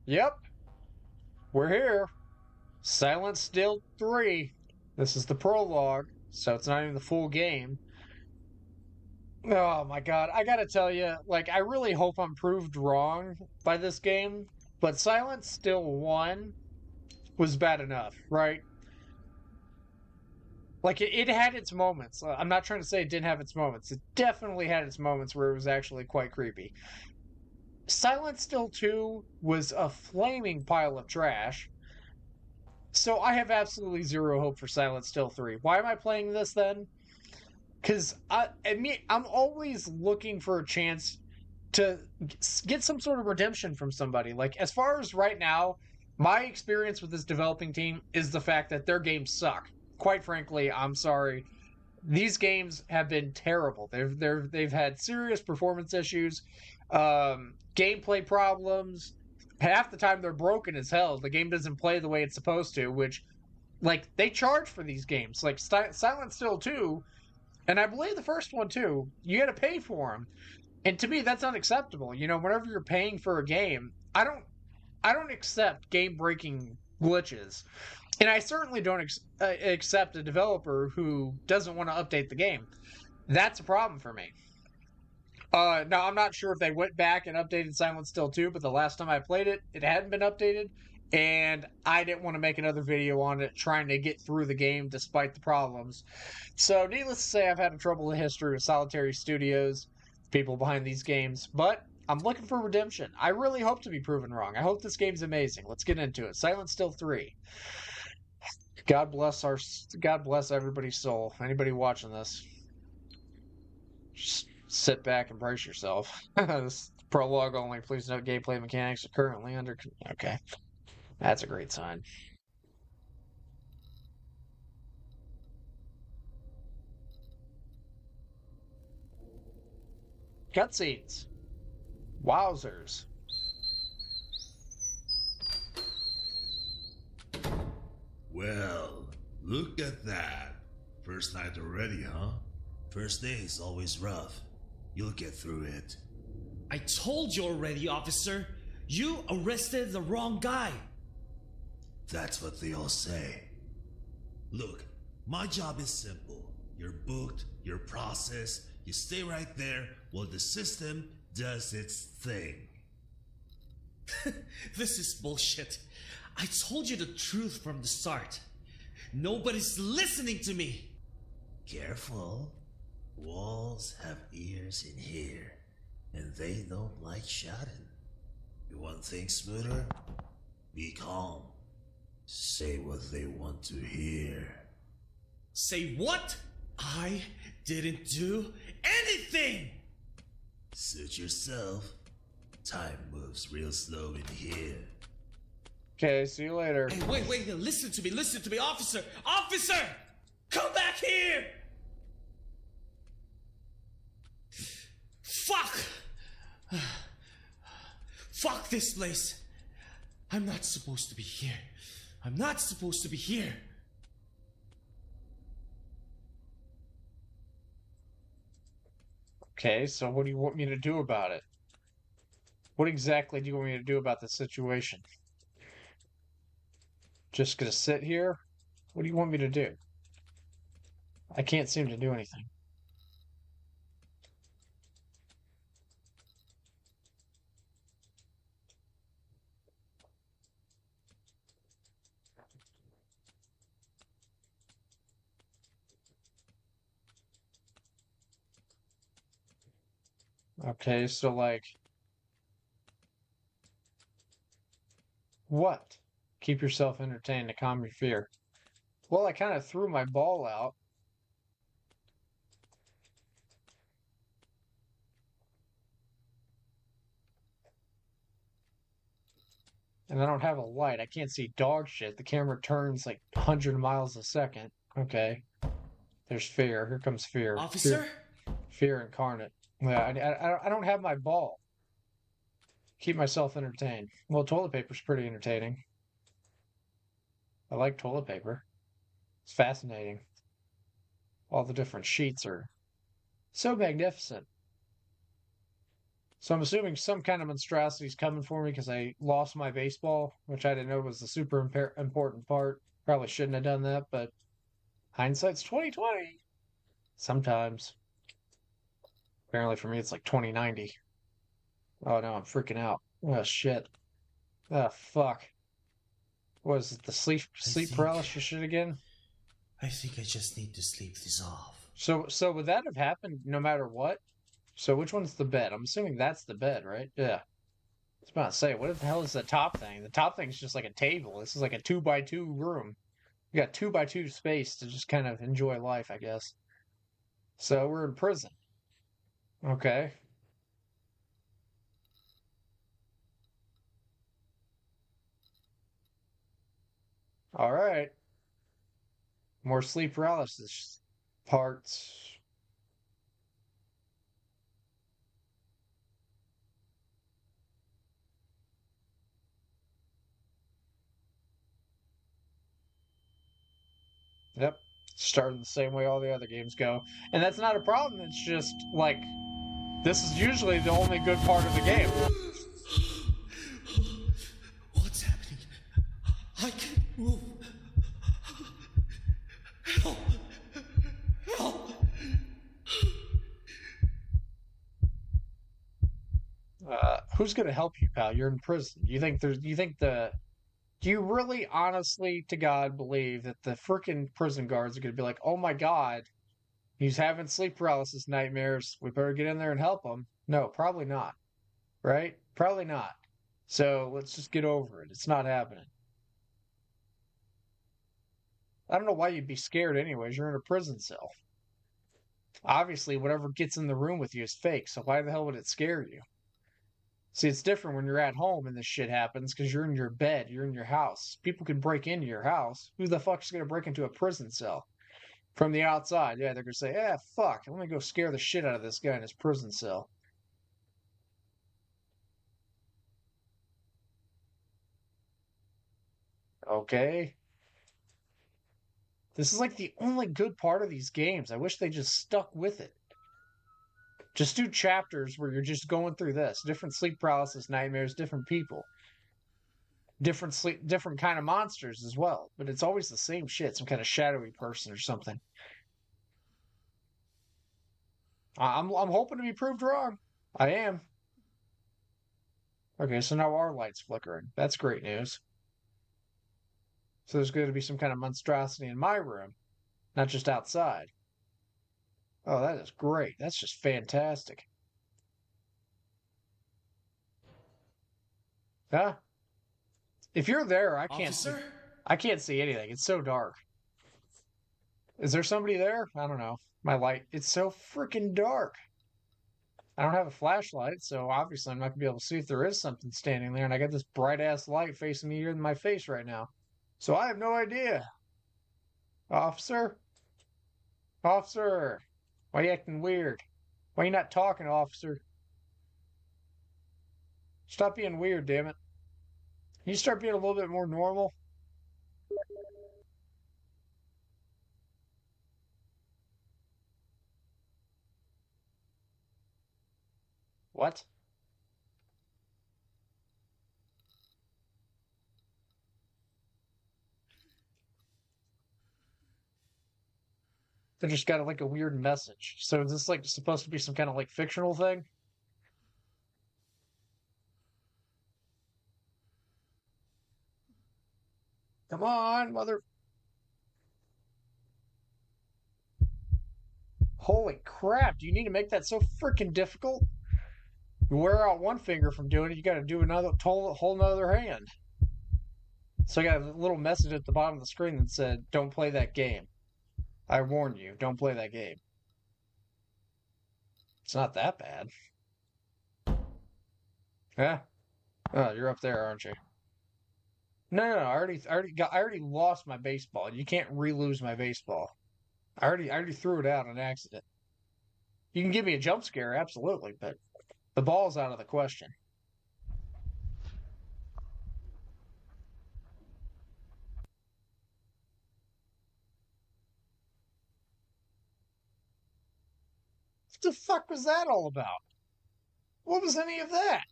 Yep, we're here. Silent Still 3. This is the prologue, so it's not even the full game. Oh my god, I gotta tell you, like, I really hope I'm proved wrong by this game, but Silent Still 1 was bad enough, right? Like, it had its moments. I'm not trying to say it didn't have its moments. It definitely had its moments where it was actually quite creepy. Silent Still 2 was a flaming pile of trash. So I have absolutely zero hope for Silent Still 3. Why am I playing this then? Because I'm always looking for a chance to get some sort of redemption from somebody. Like, as far as right now, my experience with this developing team is the fact that their games suck. Quite frankly, I'm sorry. These games have been terrible. They've had serious performance issues, gameplay problems. Half the time they're broken as hell. The game doesn't play the way it's supposed to, which like they charge for these games. Like Silent Still 2, and I believe the first one too. You got to pay for them, and to me that's unacceptable. You know, whenever you're paying for a game, I don't accept game breaking glitches, and I certainly don't accept a developer who doesn't want to update the game. That's a problem for me. Now I'm not sure if they went back and updated Silent Still 2, but the last time I played it, it hadn't been updated, and I didn't want to make another video on it trying to get through the game despite the problems. So, needless to say, I've had a troubled history with Solitary Studios, people behind these games, but I'm looking for redemption. I really hope to be proven wrong. I hope this game's amazing. Let's get into it. Silent Still 3. God bless everybody's soul. Anybody watching this, just sit back and brace yourself. This prologue only. Please note gameplay mechanics are currently under. Okay, that's a great sign. Cutscenes. Wowzers. Well, look at that. First night already, huh? First day is always rough. You'll get through it. I told you already, officer. You arrested the wrong guy. That's what they all say. Look, my job is simple. You're booked, you're processed, you stay right there while the system does its thing. This is bullshit. I told you the truth from the start. Nobody's listening to me. Careful. Walls have ears in here, and they don't like shouting. You want things smoother? Be calm. Say what they want to hear. Say what? I didn't do anything! Suit yourself. Time moves real slow in here. Okay, see you later. Hey, wait, listen to me, officer! Officer! Come back here! Fuck! Fuck this place! I'm not supposed to be here. I'm not supposed to be here. Okay, so what do you want me to do about it? What exactly do you want me to do about the situation? Just gonna sit here? What do you want me to do? I can't seem to do anything. Okay, so like, what? Keep yourself entertained to calm your fear. Well, I kind of threw my ball out. And I don't have a light. I can't see dog shit. The camera turns like 100 miles a second. Okay. There's fear. Here comes fear. Officer? Fear incarnate. Yeah, I don't have my ball. Keep myself entertained. Well, toilet paper's pretty entertaining. I like toilet paper. It's fascinating. All the different sheets are so magnificent. So I'm assuming some kind of monstrosity is coming for me because I lost my baseball, which I didn't know was the super important part. Probably shouldn't have done that, but hindsight's 2020. Sometimes. Apparently for me it's like 2090. Oh no, I'm freaking out. Oh shit. Oh fuck. What is it, the sleep think- paralysis shit again? I think I just need to sleep this off. So would that have happened no matter what? So which one's the bed? I'm assuming that's the bed, right? Yeah. I was about to say, what the hell is the top thing? The top thing's just like a table. This is like a 2x2 room. You got 2x2 space to just kind of enjoy life, I guess. So we're in prison. Okay. All right. More sleep paralysis parts. Yep. Started the same way all the other games go. And that's not a problem. It's just like this is usually the only good part of the game. What's happening? I can't move. Help! Help! Who's gonna help you, pal? You're in prison. Do you really honestly to God believe that the freaking prison guards are gonna be like, oh my God, he's having sleep paralysis nightmares. We better get in there and help him. No, probably not. Right? Probably not. So let's just get over it. It's not happening. I don't know why you'd be scared anyways. You're in a prison cell. Obviously, whatever gets in the room with you is fake, so why the hell would it scare you? See, it's different when you're at home and this shit happens because you're in your bed, you're in your house. People can break into your house. Who the fuck's gonna break into a prison cell? From the outside, yeah, they're gonna say, "Yeah, fuck, let me go scare the shit out of this guy in his prison cell." Okay. This is like the only good part of these games. I wish they just stuck with it. Just do chapters where you're just going through this. Different sleep paralysis nightmares, different people. Different kind of monsters as well. But it's always the same shit, some kind of shadowy person or something. I'm hoping to be proved wrong. I am. Okay, so now our light's flickering. That's great news. So there's going to be some kind of monstrosity in my room, not just outside. Oh, that is great. That's just fantastic. Huh? If you're there, I can't see. Officer? I can't see anything. It's so dark. Is there somebody there? I don't know. My light. It's so freaking dark. I don't have a flashlight, so obviously I'm not gonna be able to see if there is something standing there. And I got this bright ass light facing me in my face right now, so I have no idea. Officer, officer, why you acting weird? Why you not talking, officer? Stop being weird, damn it. Can you start being a little bit more normal? What? They just got like a weird message. So is this like supposed to be some kind of like fictional thing? Come on, mother. Holy crap, do you need to make that so freaking difficult? You wear out one finger from doing it, you gotta do another whole nother hand. So I got a little message at the bottom of the screen that said, don't play that game. I warn you, don't play that game. It's not that bad. Yeah? Oh, you're up there, aren't you? No, I already lost my baseball. You can't re-lose my baseball. I already threw it out on accident. You can give me a jump scare, absolutely, but the ball's out of the question. What the fuck was that all about? What was any of that?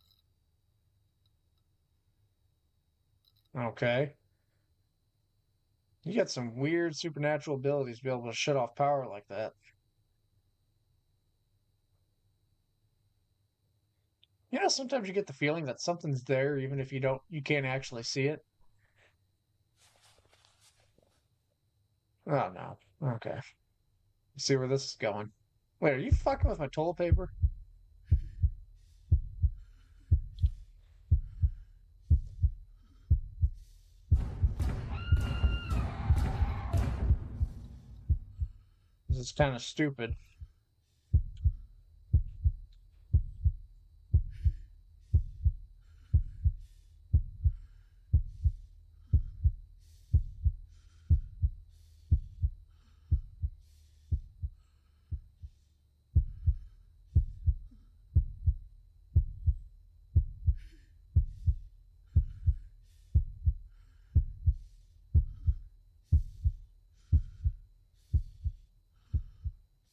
Okay. You got some weird supernatural abilities to be able to shut off power like that. You know, sometimes you get the feeling that something's there even if you can't actually see it. Oh no. Okay. See where this is going. Wait, are you fucking with my toilet paper? This is kind of stupid.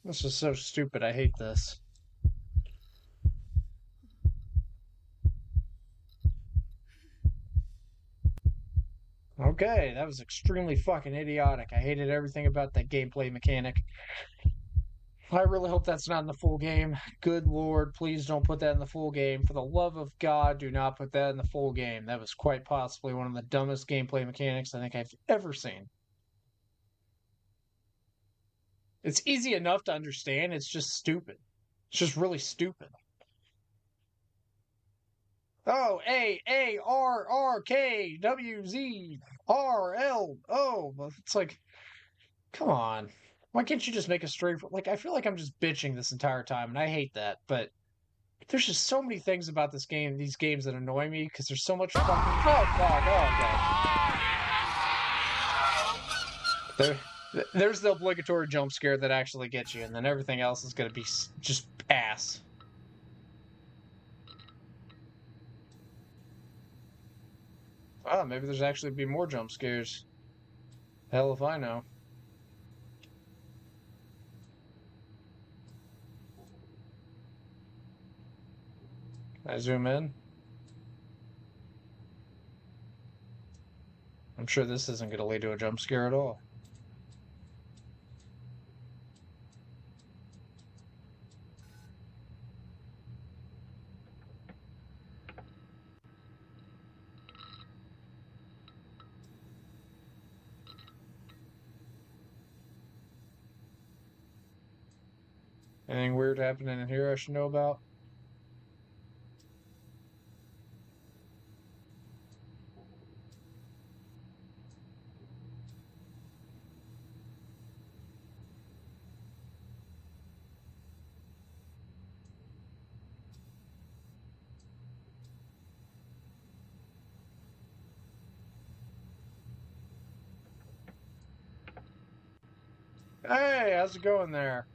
This is so stupid. I hate this. Okay, that was extremely fucking idiotic. I hated everything about that gameplay mechanic. I really hope that's not in the full game. Good lord, please don't put that in the full game. For the love of God, do not put that in the full game. That was quite possibly one of the dumbest gameplay mechanics I think I've ever seen. It's easy enough to understand, it's just stupid. It's just really stupid. Oh, AARRKWZRLO. It's like, come on. Why can't you just make a straight... Like, I feel like I'm just bitching this entire time, and I hate that, but there's just so many things about this game, these games that annoy me, because there's so much fucking... Oh, fuck. Oh, okay. There's the obligatory jump scare that actually gets you, and then everything else is going to be just ass. Oh, maybe there's actually be more jump scares. Hell if I know. Can I zoom in? I'm sure this isn't going to lead to a jump scare at all. Anything weird happening in here I should know about? Hey, how's it going there?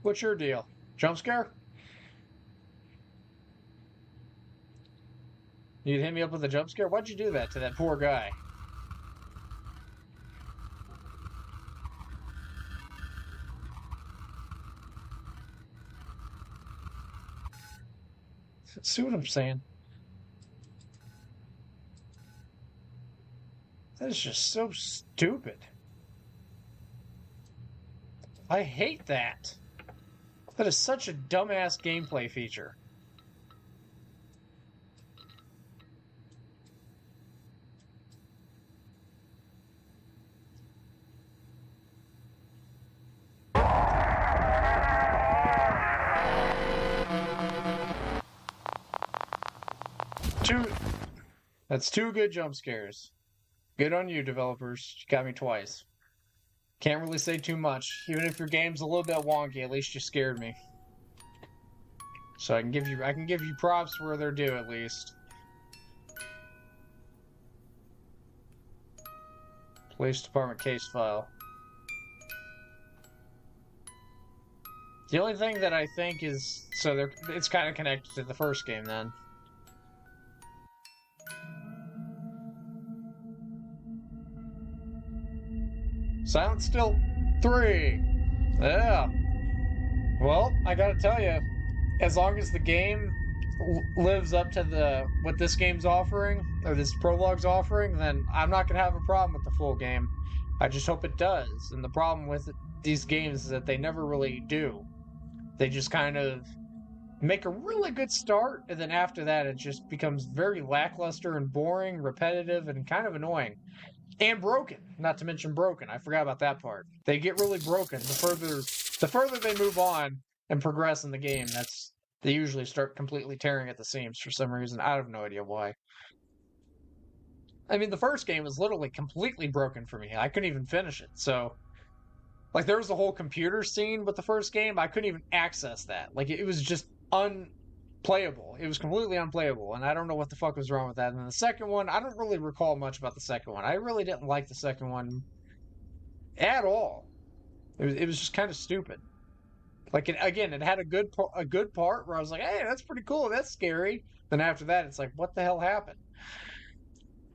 What's your deal? Jump scare? You'd hit me up with a jump scare? Why'd you do that to that poor guy? See what I'm saying? That is just so stupid. I hate that. That is such a dumbass gameplay feature. That's two good jump scares. Good on you, developers. You got me twice. Can't really say too much. Even if your game's a little bit wonky, at least you scared me. So I can give you props where they're due, at least. Police Department case file. The only thing that I think is... So it's kind of connected to the first game, then. Silent Still 3. Yeah. Well, I gotta tell you, as long as the game lives up to what this game's offering or this prologue's offering, then I'm not gonna have a problem with the full game. I just hope it does. And the problem with these games is that they never really do. They just kind of make a really good start, and then after that, it just becomes very lackluster and boring, repetitive, and kind of annoying. And broken, not to mention broken. I forgot about that part. They get really broken the further they move on and progress in the game. They usually start completely tearing at the seams for some reason. I have no idea why. I mean, the first game was literally completely broken for me. I couldn't even finish it. So, like, there was a whole computer scene with the first game. I couldn't even access that. Like, it was just unplayable. It was completely unplayable, and I don't know what the fuck was wrong with that. And then the second one, I don't really recall much about the second one. I really didn't like the second one at all. It was just kind of stupid. Like, it had a good part where I was like, hey, that's pretty cool. That's scary. Then after that, it's like, what the hell happened?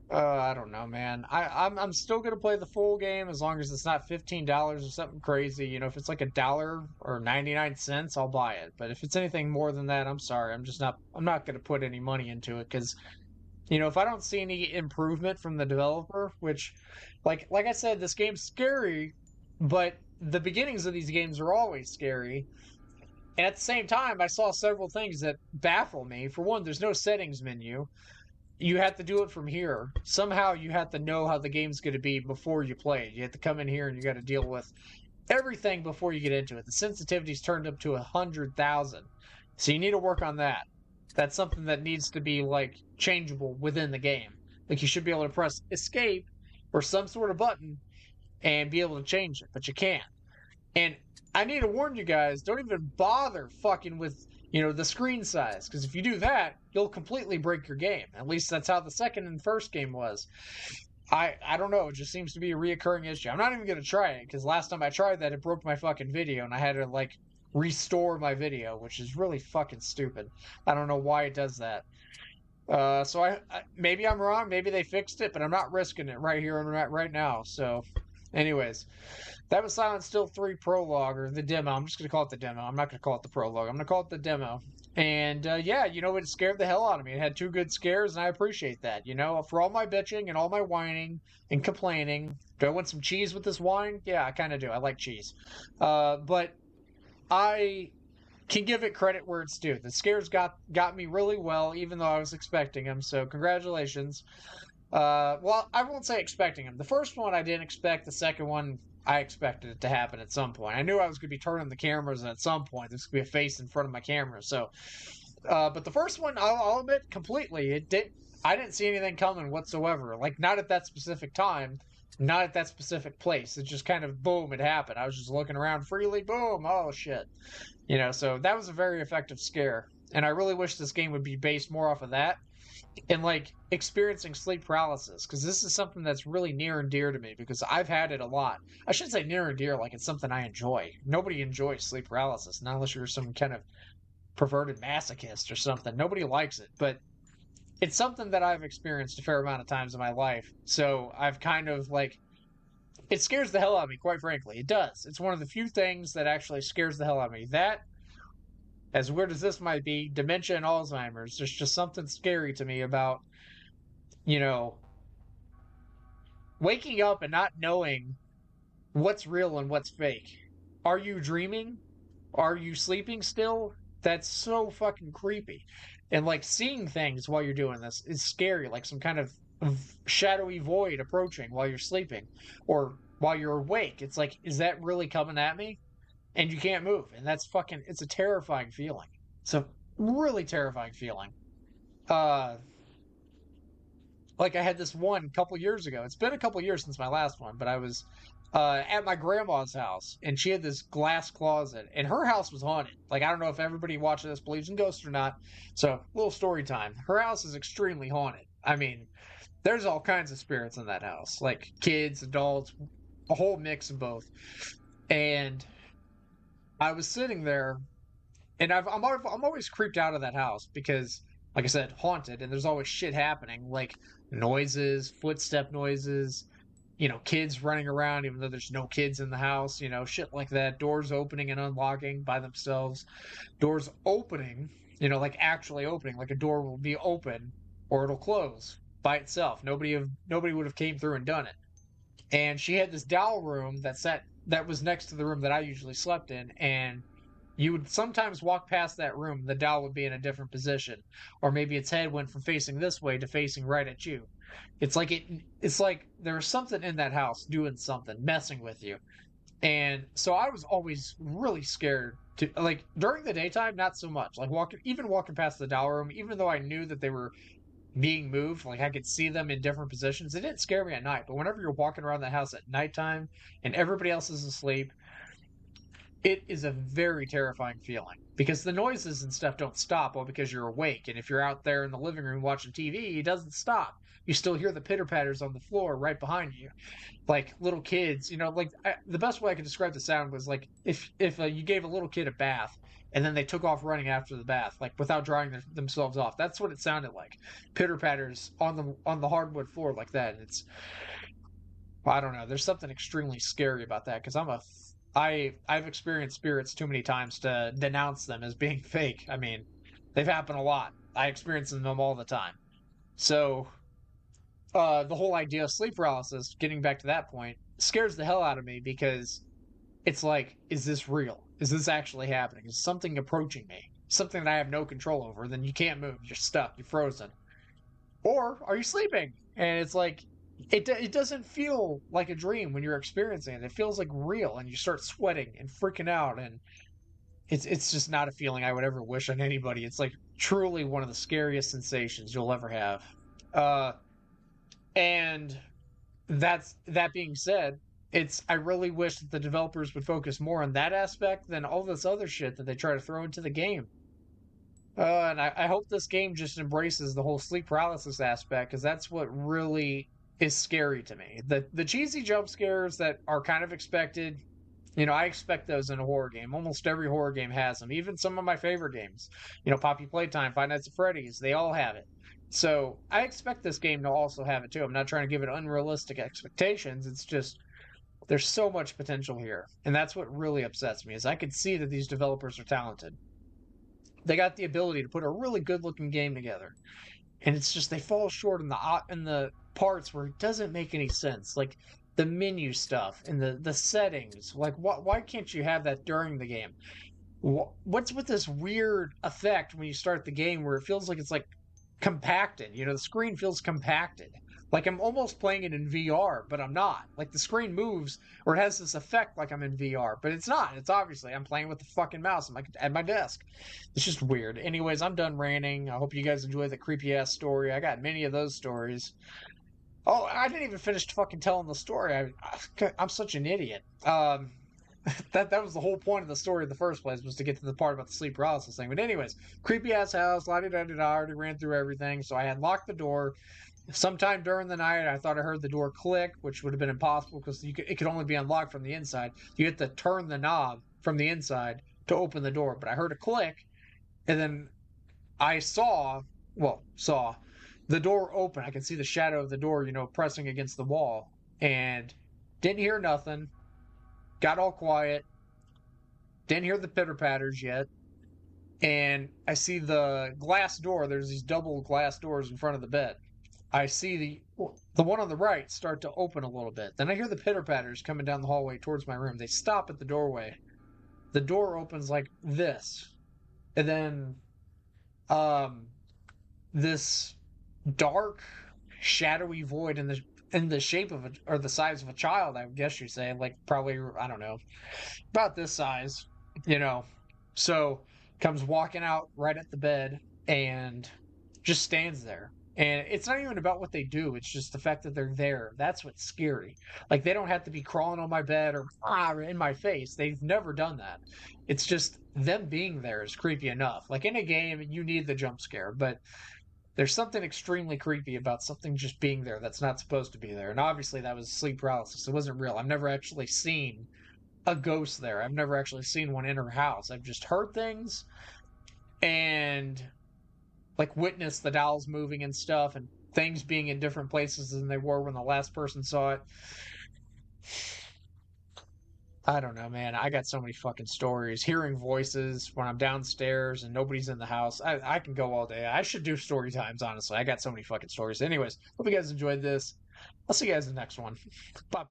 I don't know, man. I'm still gonna play the full game as long as it's not $15 or something crazy. You know, if it's like $1 or 99 cents, I'll buy it. But if it's anything more than that, I'm sorry. I'm not gonna put any money into it because, you know, if I don't see any improvement from the developer, which, like I said, this game's scary, but the beginnings of these games are always scary. And at the same time, I saw several things that baffle me. For one, there's no settings menu. You have to do it from here. Somehow you have to know how the game's going to be before you play it. You have to come in here and you got to deal with everything before you get into it. The sensitivity's turned up to 100,000. So you need to work on that. That's something that needs to be, like, changeable within the game. Like, you should be able to press escape or some sort of button and be able to change it, but you can't. And I need to warn you guys, don't even bother fucking with, you know, the screen size, because if you do that, you'll completely break your game. At least that's how the second and first game was. I don't know, it just seems to be a reoccurring issue. I'm not even going to try it, because last time I tried that, it broke my fucking video, and I had to, like, restore my video, which is really fucking stupid. I don't know why it does that. So I maybe I'm wrong, maybe they fixed it, but I'm not risking it right here and right now. So, anyways, that was Silent Still 3 Prologue, or the demo. I'm just going to call it the demo. I'm not going to call it the prologue. I'm going to call it the demo. And, yeah, you know, it scared the hell out of me. It had 2 good scares, and I appreciate that. You know, for all my bitching and all my whining and complaining, do I want some cheese with this wine? Yeah, I kind of do. I like cheese. But I can give it credit where it's due. The scares got me really well, even though I was expecting them. So, congratulations. Well, I won't say expecting them. The first one I didn't expect. The second one, I expected it to happen at some point. I knew I was going to be turning the cameras, and at some point there's going to be a face in front of my camera. So, but the first one, I'll admit completely, I didn't see anything coming whatsoever. Like, not at that specific time, not at that specific place. It just kind of, boom, it happened. I was just looking around freely, boom, oh shit. You know, so that was a very effective scare. And I really wish this game would be based more off of that. And, like, experiencing sleep paralysis, because this is something that's really near and dear to me, because I've had it a lot. I shouldn't say near and dear, like it's something I enjoy. Nobody enjoys sleep paralysis, not unless you're some kind of perverted masochist or something. Nobody likes it, but it's something that I've experienced a fair amount of times in my life. So I've kind of, like, it scares the hell out of me, quite frankly. It does. It's one of the few things that actually scares the hell out of me. That, as weird as this might be, dementia and Alzheimer's, there's just something scary to me about, you know, waking up and not knowing what's real and what's fake. Are you dreaming? Are you sleeping still? That's so fucking creepy. And, like, seeing things while you're doing this is scary, like some kind of shadowy void approaching while you're sleeping or while you're awake. It's like, is that really coming at me? And you can't move. And that's fucking, it's a terrifying feeling. It's a really terrifying feeling. Like, I had this one a couple years ago. It's been a couple years since my last one, but I was at my grandma's house, and she had this glass closet, and her house was haunted. Like, I don't know if everybody watching this believes in ghosts or not. So, little story time. Her house is extremely haunted. I mean, there's all kinds of spirits in that house. Like, kids, adults, a whole mix of both. And I was sitting there, and I'm always creeped out of that house because, like I said, haunted, and there's always shit happening, like noises, footstep noises, kids running around even though there's no kids in the house, shit like that. Doors opening and unlocking by themselves. Doors opening, like actually opening, like a door will be open or it'll close by itself. Nobody would have came through and done it. And she had this doll room that was next to the room that I usually slept in, and you would sometimes walk past that room, the doll would be in a different position, or maybe its head went from facing this way to facing right at you. It's like there was something in that house doing something, messing with you. And so I was always really scared to, like, during the daytime, not so much. Like walking past the doll room, even though I knew that they were being moved, like I could see them in different positions. It didn't scare me at night, but whenever you're walking around the house at nighttime and everybody else is asleep, it is a very terrifying feeling because the noises and stuff don't stop all because you're awake. And if you're out there in the living room watching TV, it doesn't stop. You still hear the pitter patters on the floor right behind you, like little kids. The best way I could describe the sound was like if you gave a little kid a bath and then they took off running after the bath, like without drying themselves off. That's what it sounded like. Pitter patters on the hardwood floor like that. And I don't know. There's something extremely scary about that because I've experienced spirits too many times to denounce them as being fake. I mean, they've happened a lot. I experience them all the time. So, the whole idea of sleep paralysis, getting back to that point, scares the hell out of me because it's like, is this real? Is this actually happening? Is something approaching me? Something that I have no control over? Then you can't move. You're stuck. You're frozen. Or are you sleeping? And it's like, it doesn't feel like a dream when you're experiencing it. It feels like real, and you start sweating and freaking out, and it's just not a feeling I would ever wish on anybody. It's like truly one of the scariest sensations you'll ever have. And that being said, I really wish that the developers would focus more on that aspect than all this other shit that they try to throw into the game. And I hope this game just embraces the whole sleep paralysis aspect, because that's what really is scary to me. The cheesy jump scares that are kind of expected, I expect those in a horror game. Almost every horror game has them. Even some of my favorite games, Poppy Playtime, Five Nights at Freddy's, they all have it. So I expect this game to also have it too. I'm not trying to give it unrealistic expectations. It's just there's so much potential here, and that's what really upsets me. Is I could see that these developers are talented. They got the ability to put a really good-looking game together, and it's just they fall short in the parts where it doesn't make any sense, like the menu stuff and the settings. Like, why can't you have that during the game? What's with this weird effect when you start the game where it feels like it's like compacted? The screen feels compacted. Like I'm almost playing it in VR, but I'm not. Like the screen moves, or it has this effect like I'm in VR, but it's not. It's obviously I'm playing with the fucking mouse at my desk. It's just weird. Anyways, I'm done ranting. I hope you guys enjoy the creepy ass story. I got many of those stories. Oh, I didn't even finish fucking telling the story. I'm such an idiot. That was the whole point of the story in the first place, was to get to the part about the sleep paralysis thing. But anyways, creepy ass house, la-di-da-di-da, I already ran through everything, so I had locked the door. Sometime during the night, I thought I heard the door click, which would have been impossible because it could only be unlocked from the inside. You had to turn the knob from the inside to open the door. But I heard a click, and then I saw the door open. I could see the shadow of the door, pressing against the wall. And didn't hear nothing. Got all quiet. Didn't hear the pitter-patters yet. And I see the glass door. There's these double glass doors in front of the bed. I see the one on the right start to open a little bit. Then I hear the pitter-patters coming down the hallway towards my room. They stop at the doorway. The door opens like this. And then this dark, shadowy void in the shape of or the size of a child, I guess you'd say, like probably, I don't know, about this size, So comes walking out right at the bed and just stands there. And it's not even about what they do. It's just the fact that they're there. That's what's scary. Like, they don't have to be crawling on my bed or in my face. They've never done that. It's just them being there is creepy enough. Like, in a game, you need the jump scare. But there's something extremely creepy about something just being there that's not supposed to be there. And obviously, that was sleep paralysis. It wasn't real. I've never actually seen a ghost there. I've never actually seen one in her house. I've just heard things and like witness the dolls moving and stuff, and things being in different places than they were when the last person saw it. I don't know, man. I got so many fucking stories. Hearing voices when I'm downstairs and nobody's in the house. I can go all day. I should do story times, honestly. I got so many fucking stories. Anyways, hope you guys enjoyed this. I'll see you guys in the next one. Bye.